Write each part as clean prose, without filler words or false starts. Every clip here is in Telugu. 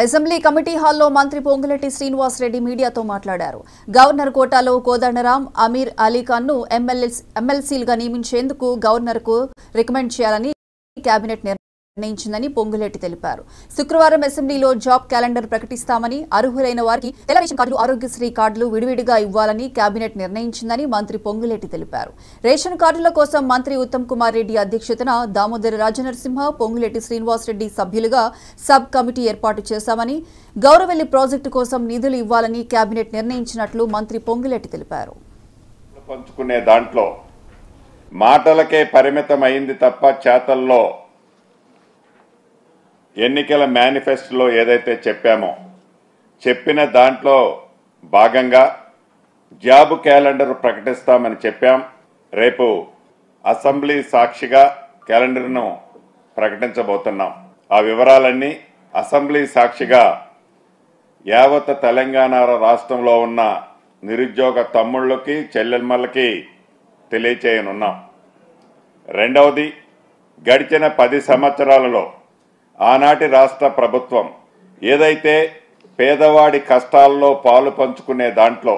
అసెంబ్లీ కమిటీ హాల్లో మంత్రి పొంగులేటి శ్రీనివాస్ రెడ్డి మీడియాతో మాట్లాడారు. గవర్నర్ కోటాలో కోదండరాం, అమీర్ అలీఖాన్ను ఎమ్మెల్సీలుగా నియమించేందుకు గవర్నర్కు రికమెండ్ చేయాలని కేబినెట్ నిర్ణయించిందని పొంగులేటి తెలిపారు. శుక్రవారం అసెంబ్లీలో జాబ్ క్యాలెండర్ ప్రకటిస్తామని, అర్హులైన వారికి తెల్ల రేషన్ కార్డులు, ఆరోగ్యశ్రీ కార్డులు విడివిడిగా ఇవ్వాలని కేబినెట్ నిర్ణయించిందని మంత్రి పొంగులేటి తెలిపారు. రేషన్ కార్డుల కోసం మంత్రి ఉత్తమ్ కుమార్ రెడ్డి అధ్యక్షతన దామోదర రాజనరసింహ, పొంగులేటి శ్రీనివాస్ రెడ్డి సభ్యులుగా సబ్ కమిటీ ఏర్పాటు చేశామని, గౌరవెల్లి ప్రాజెక్టు కోసం నిధులు ఇవ్వాలని కేబినెట్ నిర్ణయించినట్లు మంత్రి పొంగులేటి తెలిపారు. పంచుకునే దాంట్లో మాటలకే పరిమితమైంది తప్ప చేతల్లో ఎన్నికల మేనిఫెస్టోలో ఏదైతే చెప్పిన దాంట్లో భాగంగా జాబ్ క్యాలెండర్ ప్రకటిస్తామని చెప్పాం. రేపు అసెంబ్లీ సాక్షిగా క్యాలెండర్ను ప్రకటించబోతున్నాం. ఆ వివరాలన్నీ అసెంబ్లీ సాక్షిగా యావత్ తెలంగాణ రాష్ట్రంలో ఉన్న నిరుద్యోగ తమ్ముళ్ళకి, చెల్లెమ్మలకి తెలియచేయనున్నాం. రెండవది, గడిచిన 10 సంవత్సరాలలో ఆనాటి రాష్ట్ర ప్రభుత్వం ఏదైతే పేదవాడి కష్టాల్లో పాలు పంచుకునే దాంట్లో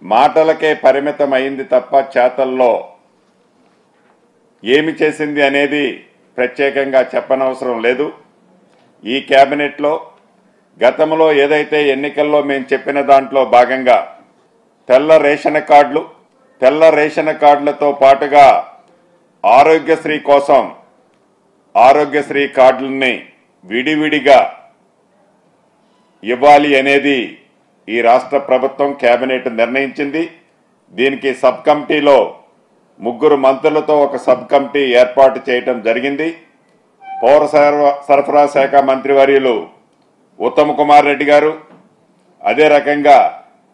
మాటలకే పరిమితమైంది తప్ప చేతల్లో ఏమి చేసింది అనేది ప్రత్యేకంగా చెప్పనవసరం లేదు. ఈ కేబినెట్లో గతంలో ఏదైతే ఎన్నికల్లో మేము చెప్పిన దాంట్లో భాగంగా తెల్ల రేషన్ కార్డులతో పాటుగా ఆరోగ్యశ్రీ కోసం ఆరోగ్యశ్రీ కార్డులని విడివిడిగా ఇవ్వాలి అనేది ఈ రాష్ట్ర ప్రభుత్వం కేబినెట్ నిర్ణయించింది. దీనికి సబ్ కమిటీలో 3 మంత్రులతో ఒక సబ్ కమిటీ ఏర్పాటు చేయడం జరిగింది. పౌర సరఫరా శాఖ మంత్రివర్యులు ఉత్తమ్ కుమార్ రెడ్డి గారు, అదే రకంగా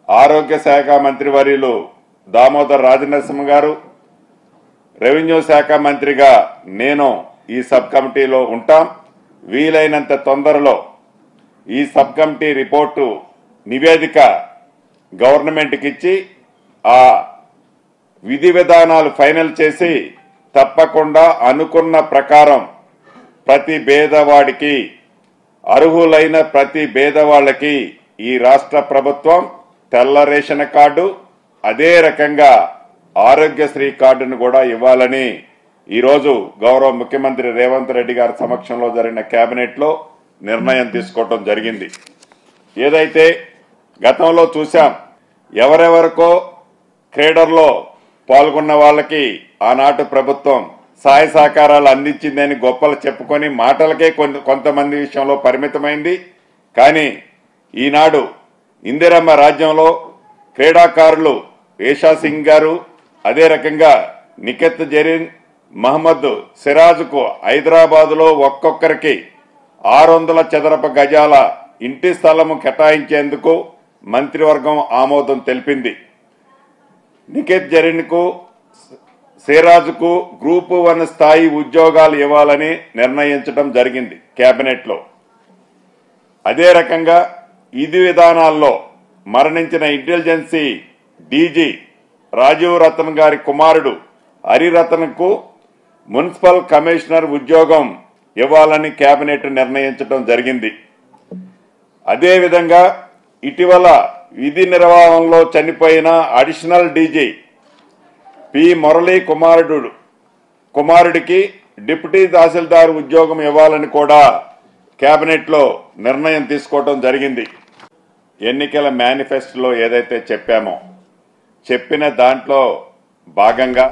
ఆరోగ్య శాఖ మంత్రివర్యులు దామోదర్ రాజనరసింహ గారు, రెవెన్యూ శాఖ మంత్రిగా నేను ఈ సబ్ కమిటీలో ఉంటాం. వీలైనంత తొందరలో ఈ సబ్ కమిటీ రిపోర్టు నివేదిక గవర్నమెంట్కి ఇచ్చి ఆ విధి విధానాలు ఫైనల్ చేసి తప్పకుండా అనుకున్న ప్రకారం ప్రతి పేదవాడికి, అర్హులైన ప్రతి పేదవాళ్ళకి ఈ రాష్ట్ర ప్రభుత్వం తెల్ల రేషన్ కార్డు, అదే రకంగా ఆరోగ్యశ్రీ కార్డును కూడా ఇవ్వాలని ఈరోజు గౌరవ ముఖ్యమంత్రి రేవంత్ రెడ్డి గారి సమక్షంలో జరిగిన కేబినెట్ లో నిర్ణయం తీసుకోవడం జరిగింది. ఏదైతే గతంలో చూశాం, ఎవరెవరికో క్రీడల్లో పాల్గొన్న వాళ్ళకి ఆనాటి ప్రభుత్వం సహాయ సహకారాలు అందించిందని గొప్పలు చెప్పుకొని మాటలకే కొంతమంది విషయంలో పరిమితమైంది. కానీ ఈనాడు ఇందిరమ్మ రాజ్యంలో క్రీడాకారులు ఏషా సింగ్ గారు, అదే రకంగా నిఖత్ జరీన్, మహమ్మద్ సిరాజ్కు హైదరాబాద్లో ఒక్కొక్కరికి 600 చదరపు గజాల ఇంటి స్థలము కేటాయించేందుకు మంత్రివర్గం ఆమోదం తెలిపింది. నిఖత్ జరీన్కు, సిరాజ్కు గ్రూప్ 1 స్థాయి ఉద్యోగాలు ఇవ్వాలని నిర్ణయించడం జరిగింది కేబినెట్లో. అదే రకంగా విధి విధానాల్లో మరణించిన ఇంటెలిజెన్సీ డీజీ రాజీవ్ రతన్ గారి కుమారుడు హరిరతన్కు మున్సిపల్ కమిషనర్ ఉద్యోగం ఇవ్వాలని కేబినెట్ నిర్ణయించడం జరిగింది. అదేవిధంగా ఇటీవల విధి నిర్వహణలో చనిపోయిన అడిషనల్ డీజీ పి మురళీ కుమారుడికి డిప్యూటీ తహసీల్దార్ ఉద్యోగం ఇవ్వాలని కూడా కేబినెట్లో నిర్ణయం తీసుకోవడం జరిగింది. ఎన్నికల మేనిఫెస్టోలో ఏదైతే చెప్పిన దాంట్లో భాగంగా